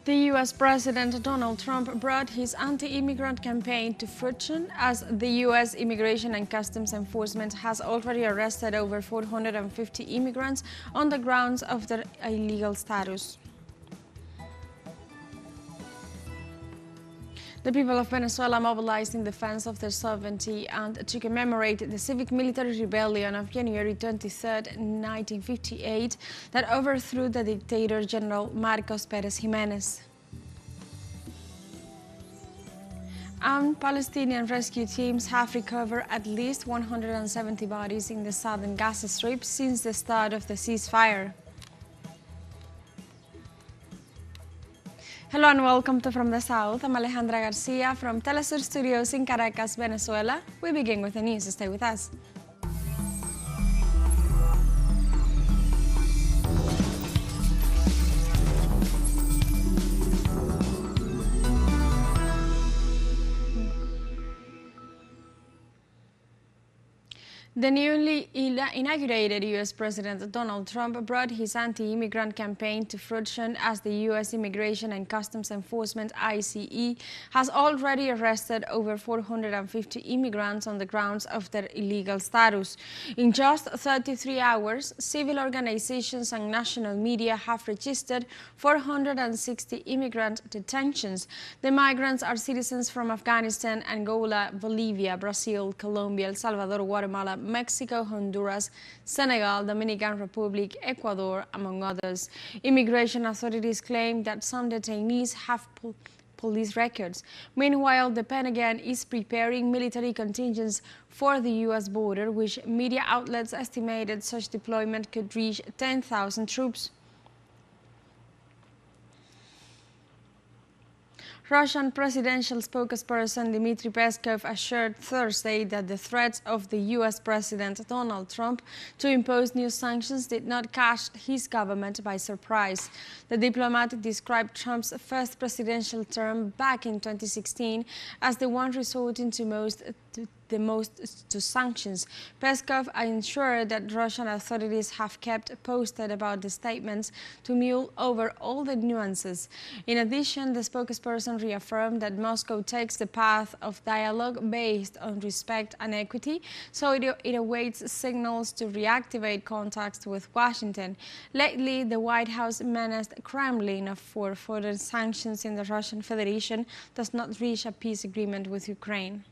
The U.S. President Donald Trump brought his anti-immigrant campaign to fruition as the U.S. Immigration and Customs Enforcement has already arrested over 450 immigrants on the grounds of their illegal status. The people of Venezuela mobilized in defense of their sovereignty and to commemorate the civic-military rebellion of January 23, 1958 that overthrew the dictator General Marcos Pérez Jiménez. And Palestinian rescue teams have recovered at least 170 bodies in the southern Gaza Strip since the start of the ceasefire. Hello and welcome to From the South. I'm Alejandra Garcia from teleSUR Studios in Caracas, Venezuela. We begin with the news. Stay with us. The newly inaugurated U.S. President Donald Trump brought his anti-immigrant campaign to fruition as the U.S. Immigration and Customs Enforcement (ICE) has already arrested over 450 immigrants on the grounds of their illegal status. In just 33 hours, civil organizations and national media have registered 460 immigrant detentions. The migrants are citizens from Afghanistan, Angola, Bolivia, Brazil, Colombia, El Salvador, Guatemala, Mexico, Honduras, Senegal, Dominican Republic, Ecuador, among others. Immigration authorities claim that some detainees have police records. Meanwhile, the Pentagon is preparing military contingents for the U.S. border, which media outlets estimated such deployment could reach 10,000 troops. Russian presidential spokesperson Dmitry Peskov assured Thursday that the threats of the U.S. President Donald Trump to impose new sanctions did not catch his government by surprise. The diplomat described Trump's first presidential term back in 2016 as the one resorting to most sanctions. Peskov ensured that Russian authorities have kept posted about the statements to mull over all the nuances. In addition, the spokesperson reaffirmed that Moscow takes the path of dialogue based on respect and equity, so it awaits signals to reactivate contacts with Washington. Lately, the White House menaced Kremlin for further sanctions if the Russian Federation does not reach a peace agreement with Ukraine.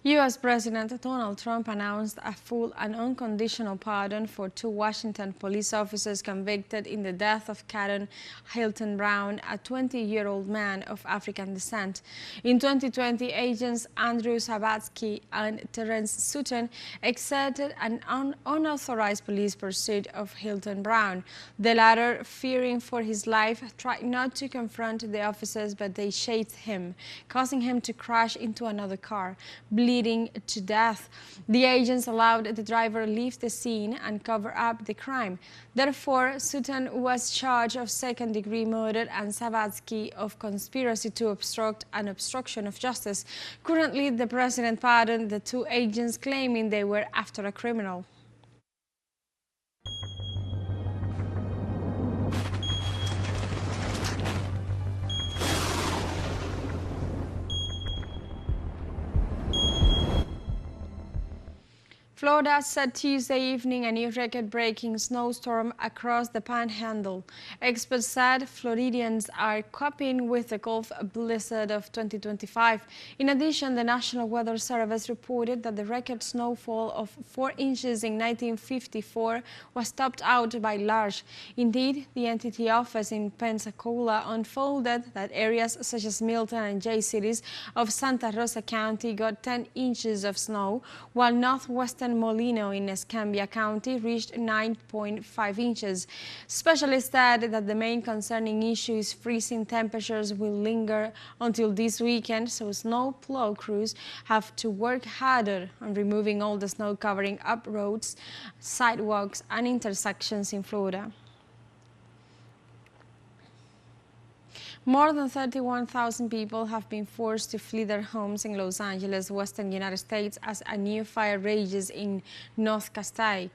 U.S. President Donald Trump announced a full and unconditional pardon for 2 Washington police officers convicted in the death of Karen Hilton Brown, a 20-year-old man of African descent. In 2020, agents Andrew Sabatsky and Terence Sutton exerted an unauthorized police pursuit of Hilton Brown. The latter, fearing for his life, tried not to confront the officers, but they chased him, causing him to crash into another car, bleeding to death. The agents allowed the driver leave the scene and cover up the crime. Therefore, Sutton was charged of second-degree murder and Sabatsky of conspiracy to obstruct and obstruction of justice. Currently, the president pardoned the 2 agents, claiming they were after a criminal. Florida said Tuesday evening a new record-breaking snowstorm across the Panhandle. Experts said Floridians are coping with the Gulf blizzard of 2025. In addition, the National Weather Service reported that the record snowfall of 4 inches in 1954 was topped out by large. Indeed, the entity office in Pensacola unfolded that areas such as Milton and Jay cities of Santa Rosa County got 10 inches of snow, while northwestern Molino in Escambia County reached 9.5 inches. Specialists said that the main concerning issue is freezing temperatures will linger until this weekend, so snow plow crews have to work harder on removing all the snow covering up roads, sidewalks, and intersections in Florida. More than 31,000 people have been forced to flee their homes in Los Angeles, western United States, as a new fire rages in North Castaic.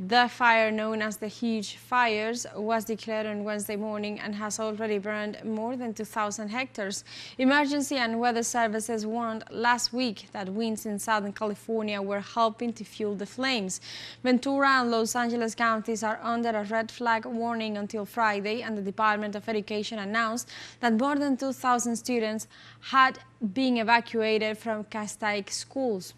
The fire, known as the Huge Fires, was declared on Wednesday morning and has already burned more than 2,000 hectares. Emergency and weather services warned last week that winds in Southern California were helping to fuel the flames. Ventura and Los Angeles counties are under a red flag warning until Friday, and the Department of Education announced that more than 2,000 students had been evacuated from Castaic schools.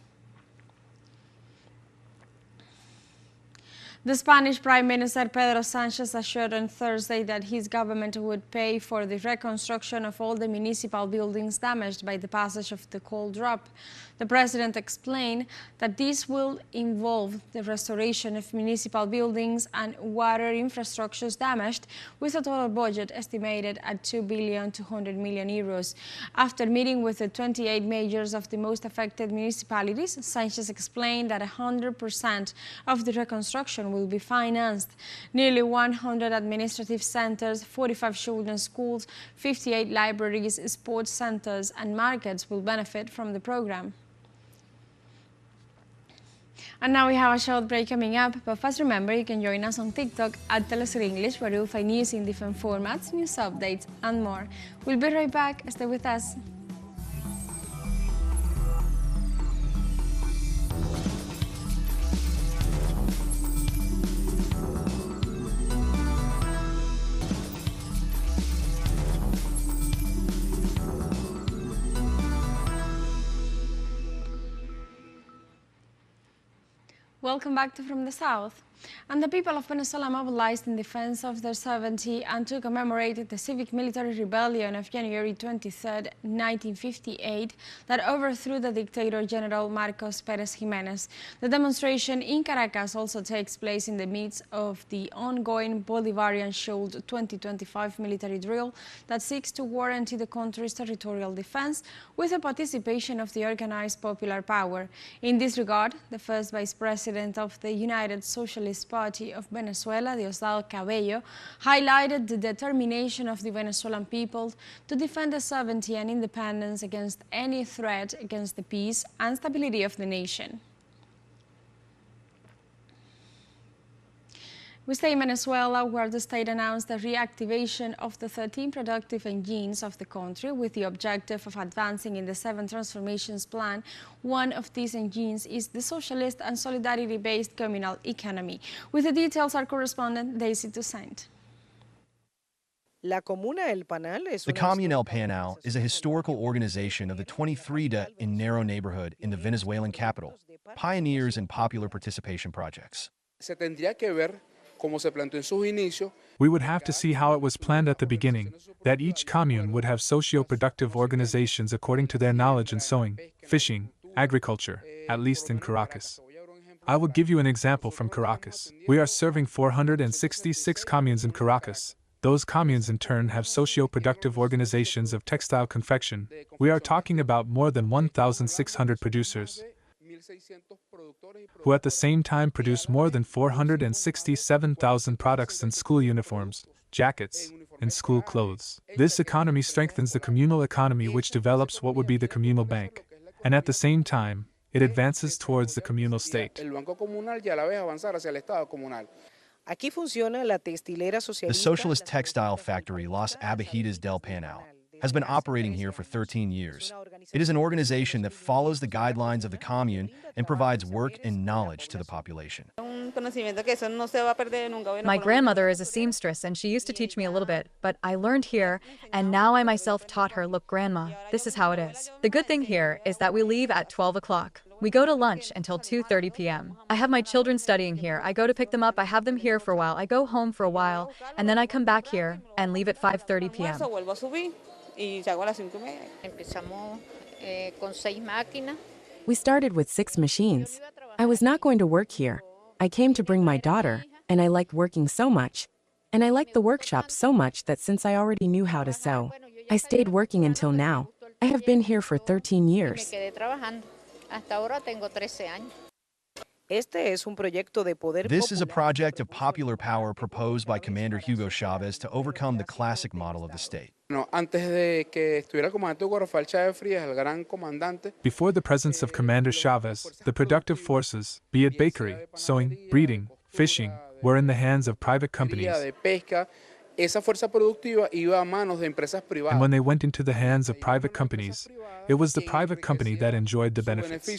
The Spanish Prime Minister Pedro Sánchez assured on Thursday that his government would pay for the reconstruction of all the municipal buildings damaged by the passage of the cold drop. The president explained that this will involve the restoration of municipal buildings and water infrastructures damaged, with a total budget estimated at €2,200,000,000. After meeting with the 28 mayors of the most affected municipalities, Sánchez explained that 100% of the reconstruction will be financed. Nearly 100 administrative centers, 45 children's schools, 58 libraries, sports centers, and markets will benefit from the program. And now we have a short break coming up, but first remember you can join us on TikTok at teleSUR English, where you'll find news in different formats, news updates, and more. We'll be right back. Stay with us. Welcome back to From the South. And the people of Venezuela mobilized in defense of their sovereignty and to commemorate the civic-military rebellion of January 23, 1958, that overthrew the dictator General Marcos Pérez Jiménez. The demonstration in Caracas also takes place in the midst of the ongoing Bolivarian Shield 2025 military drill that seeks to warranty the country's territorial defense with the participation of the organized popular power. In this regard, the first Vice President of the United Socialist Party of Venezuela, Diosdado Cabello, highlighted the determination of the Venezuelan people to defend the sovereignty and independence against any threat against the peace and stability of the nation. We stay in Venezuela, where the state announced the reactivation of the 13 productive engines of the country with the objective of advancing in the 7 transformations plan. One of these engines is the socialist and solidarity-based communal economy. With the details, our correspondent Daisy Toussaint. The Commune El Panal is a historical organization of the 23 in Narrow neighborhood in the Venezuelan capital, pioneers in popular participation projects. We would have to see how it was planned at the beginning, that each commune would have socio-productive organizations according to their knowledge in sewing, fishing, agriculture, at least in Caracas. I will give you an example from Caracas. We are serving 466 communes in Caracas. Those communes in turn have socio-productive organizations of textile confection. We are talking about more than 1,600 producers, who at the same time produce more than 467,000 products in school uniforms, jackets, and school clothes. This economy strengthens the communal economy, which develops what would be the communal bank, and at the same time, it advances towards the communal state. The socialist textile factory Las Abejitas del Panal has been operating here for 13 years. It is an organization that follows the guidelines of the commune and provides work and knowledge to the population. My grandmother is a seamstress and she used to teach me a little bit, but I learned here and now I myself taught her, look grandma, this is how it is. The good thing here is that we leave at 12 o'clock. We go to lunch until 2:30 p.m. I have my children studying here. I go to pick them up, I have them here for a while, I go home for a while, and then I come back here and leave at 5:30 p.m. We started with 6 machines. I was not going to work here. I came to bring my daughter, and I liked working so much. And I liked the workshop so much that since I already knew how to sew, I stayed working until now. I have been here for 13 years. This is a project of popular power proposed by Commander Hugo Chavez to overcome the classic model of the state. Before the presence of Commander Chavez, the productive forces, be it bakery, sewing, breeding, fishing, were in the hands of private companies. And when they went into the hands of private companies, it was the private company that enjoyed the benefits.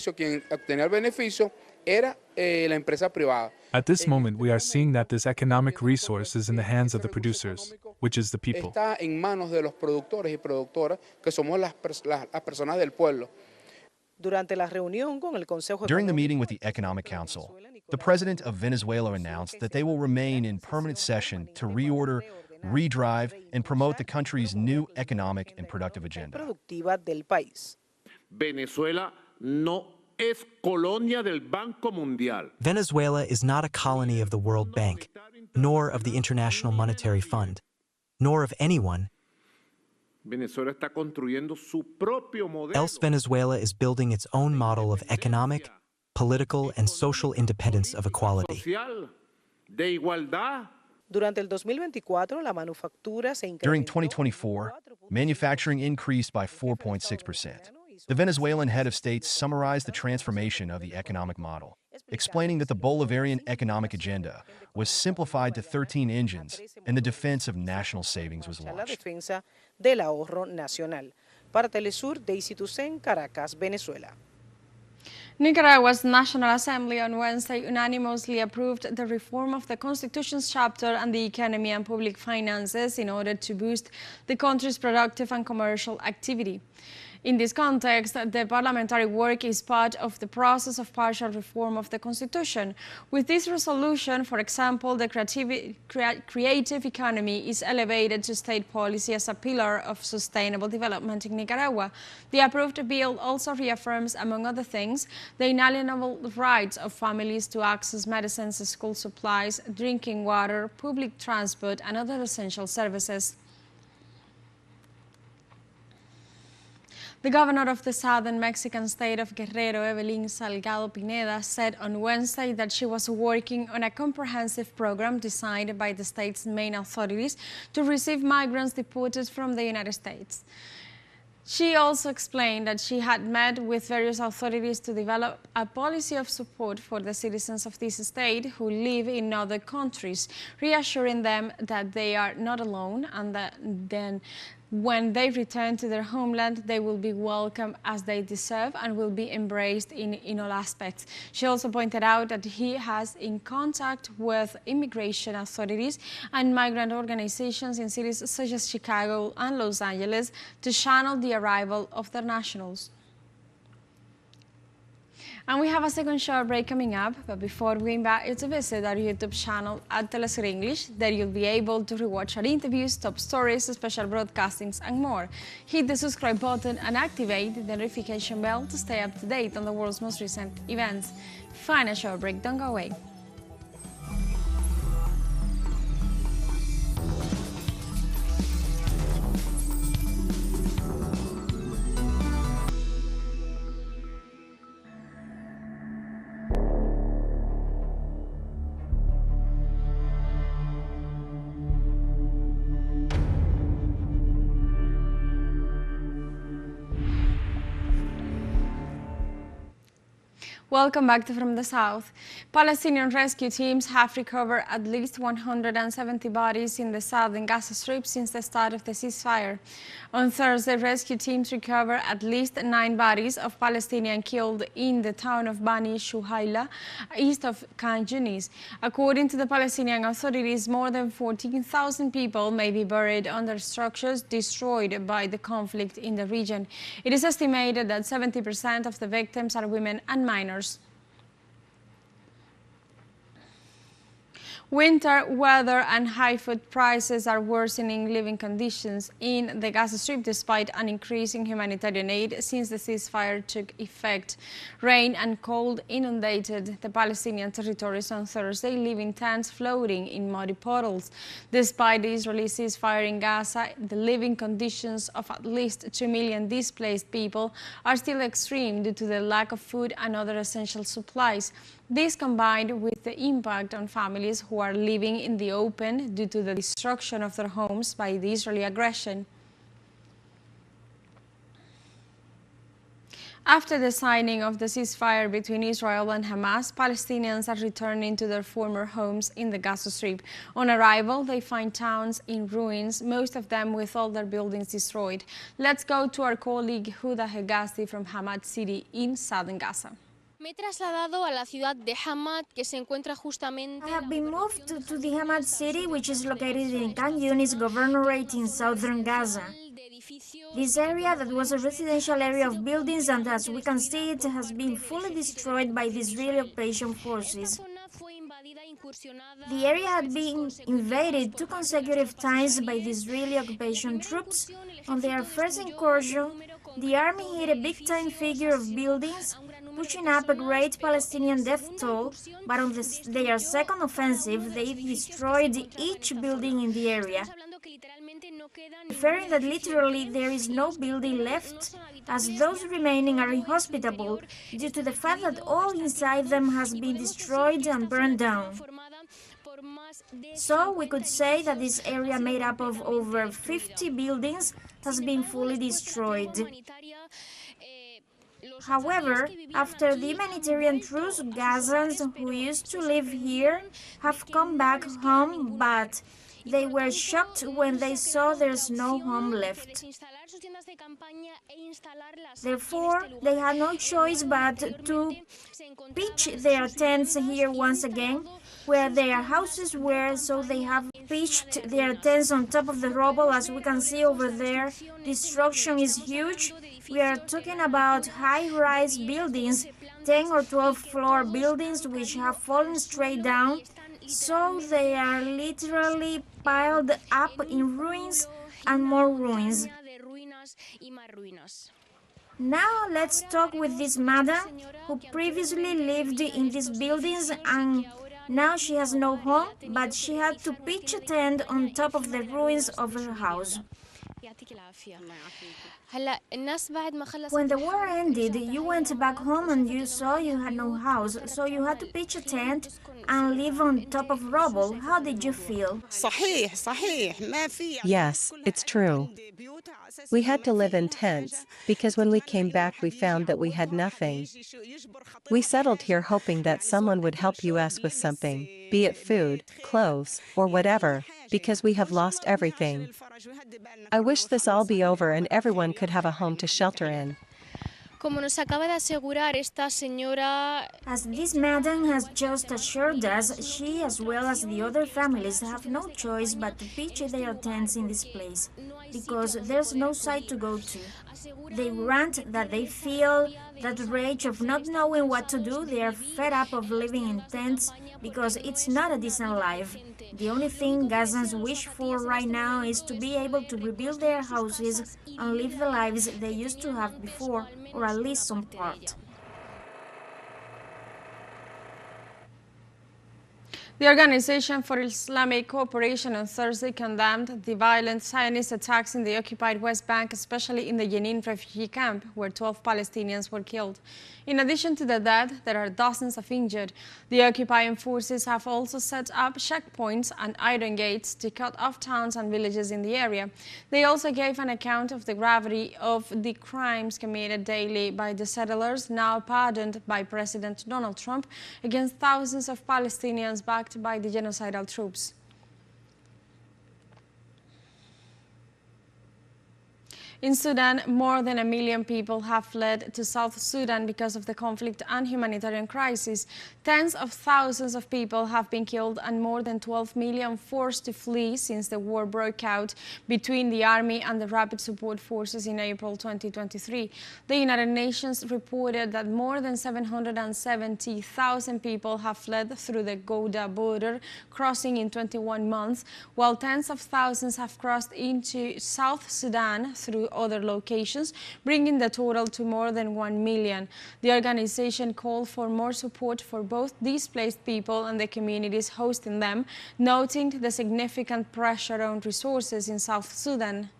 At this moment, we are seeing that this economic resource is in the hands of the producers, which is the people. During the meeting with the Economic Council, the president of Venezuela announced that they will remain in permanent session to reorder, redrive, and promote the country's new economic and productive agenda. Venezuela no es colonia del Banco Mundial. Venezuela is not a colony of the World Bank, nor of the International Monetary Fund, nor of anyone. Venezuela está construyendo su propio modelo. Else Venezuela is building its own model of economic, political, and social independence of equality. Social, de igualdad. During 2024, manufacturing increased by 4.6%. The Venezuelan head of state summarized the transformation of the economic model, explaining that the Bolivarian economic agenda was simplified to 13 engines and the defense of national savings was launched. Para teleSUR, Daisy Toussaint, Caracas, Venezuela. Nicaragua's National Assembly on Wednesday unanimously approved the reform of the Constitution's chapter on the economy and public finances in order to boost the country's productive and commercial activity. In this context, the parliamentary work is part of the process of partial reform of the Constitution. With this resolution, for example, the creative economy is elevated to state policy as a pillar of sustainable development in Nicaragua. The approved bill also reaffirms, among other things, the inalienable rights of families to access medicines, school supplies, drinking water, public transport, and other essential services. The governor of the southern Mexican state of Guerrero, Evelyn Salgado Pineda, said on Wednesday that she was working on a comprehensive program designed by the state's main authorities to receive migrants deported from the United States. She also explained that she had met with various authorities to develop a policy of support for the citizens of this state who live in other countries, reassuring them that they are not alone and that then when they return to their homeland, they will be welcomed as they deserve and will be embraced in all aspects. She also pointed out that he has in contact with immigration authorities and migrant organizations in cities such as Chicago and Los Angeles to channel the arrival of their nationals. And we have a second short break coming up, but before we invite you to visit our YouTube channel at teleSUR English, there you'll be able to rewatch our interviews, top stories, special broadcastings, and more. Hit the subscribe button and activate the notification bell to stay up to date on the world's most recent events. Final short break, don't go away. Welcome back to From the South. Palestinian rescue teams have recovered at least 170 bodies in the southern Gaza Strip since the start of the ceasefire. On Thursday, rescue teams recovered at least 9 bodies of Palestinians killed in the town of Bani Shuhaila, east of Khan Yunis. According to the Palestinian authorities, more than 14,000 people may be buried under structures destroyed by the conflict in the region. It is estimated that 70% of the victims are women and minors. Winter weather and high food prices are worsening living conditions in the Gaza Strip despite an increase in humanitarian aid since the ceasefire took effect. Rain and cold inundated the Palestinian territories on Thursday, leaving tents floating in muddy puddles. Despite the Israeli ceasefire in Gaza, the living conditions of at least 2 million displaced people are still extreme due to the lack of food and other essential supplies. This combined with the impact on families who are living in the open due to the destruction of their homes by the Israeli aggression. After the signing of the ceasefire between Israel and Hamas, Palestinians are returning to their former homes in the Gaza Strip. On arrival, they find towns in ruins, most of them with all their buildings destroyed. Let's go to our colleague Huda Hegazi from Hamad City in southern Gaza. Me he trasladado a la ciudad de Hamad, que se encuentra justamente... I have been moved to the Hamad city, which is located in Khan Yunis Governorate in southern Gaza. This area that was a residential area of buildings, and as we can see, it has been fully destroyed by the Israeli occupation forces. The area had been invaded 2 consecutive times by the Israeli occupation troops. On their first incursion, the army hit a big-time figure of buildings, pushing up a great Palestinian death toll, but on their second offensive, they destroyed each building in the area, referring that literally there is no building left, as those remaining are inhospitable due to the fact that all inside them has been destroyed and burned down. So we could say that this area made up of over 50 buildings has been fully destroyed. However, after the humanitarian truce, Gazans who used to live here have come back home, but they were shocked when they saw there's no home left. Therefore, they had no choice but to pitch their tents here once again, where their houses were, so they have pitched their tents on top of the rubble. As we can see over there, destruction is huge. We are talking about high-rise buildings, 10 or 12-floor buildings which have fallen straight down, so they are literally piled up in ruins and more ruins. Now let's talk with this madam who previously lived in these buildings, and now she has no home, but she had to pitch a tent on top of the ruins of her house. When the war ended, you went back home and you saw you had no house, so you had to pitch a tent and live on top of rubble. How did you feel? Yes, it's true. We had to live in tents, because when we came back we found that we had nothing. We settled here hoping that someone would help us with something, be it food, clothes, or whatever, because we have lost everything. I wish this all be over and everyone could have a home to shelter in. As this madam has just assured us, she as well as the other families have no choice but to pitch their tents in this place, because there's no site to go to. They rant that they feel that rage of not knowing what to do. They are fed up of living in tents because it's not a decent life. The only thing Gazans wish for right now is to be able to rebuild their houses and live the lives they used to have before, or at least some part. The Organization for Islamic Cooperation on Thursday condemned the violent Zionist attacks in the occupied West Bank, especially in the Jenin refugee camp, where 12 Palestinians were killed. In addition to the dead, there are dozens of injured. The occupying forces have also set up checkpoints and iron gates to cut off towns and villages in the area. They also gave an account of the gravity of the crimes committed daily by the settlers, now pardoned by President Donald Trump, against thousands of Palestinians backed by the genocidal troops. In Sudan, more than 1 million people have fled to South Sudan because of the conflict and humanitarian crisis. Tens of thousands of people have been killed and more than 12 million forced to flee since the war broke out between the army and the Rapid Support Forces in April 2023. The United Nations reported that more than 770,000 people have fled through the Gaza border, crossing in 21 months, while tens of thousands have crossed into South Sudan through other locations, bringing the total to more than 1 million. The organization called for more support for both displaced people and the communities hosting them, noting the significant pressure on resources in South Sudan.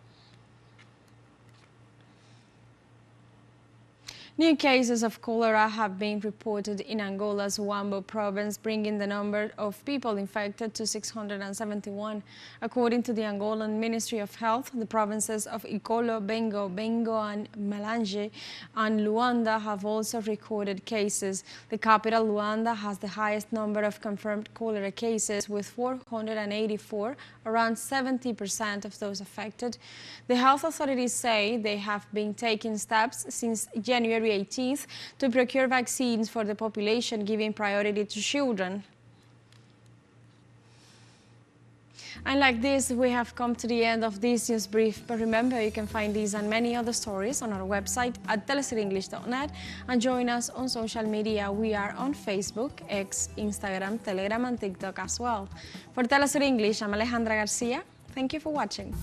New cases of cholera have been reported in Angola's Huambo province, bringing the number of people infected to 671. According to the Angolan Ministry of Health, the provinces of Icolo, Bengo, and Malanje and Luanda have also recorded cases. The capital, Luanda, has the highest number of confirmed cholera cases, with 484, around 70% of those affected. The health authorities say they have been taking steps since January 18th to procure vaccines for the population, giving priority to children. And like this, we have come to the end of this news brief. But remember, you can find these and many other stories on our website at telesurenglish.net and join us on social media. We are on Facebook, X, Instagram, Telegram, and TikTok as well. For TeleSUR English, I'm Alejandra Garcia. Thank you for watching.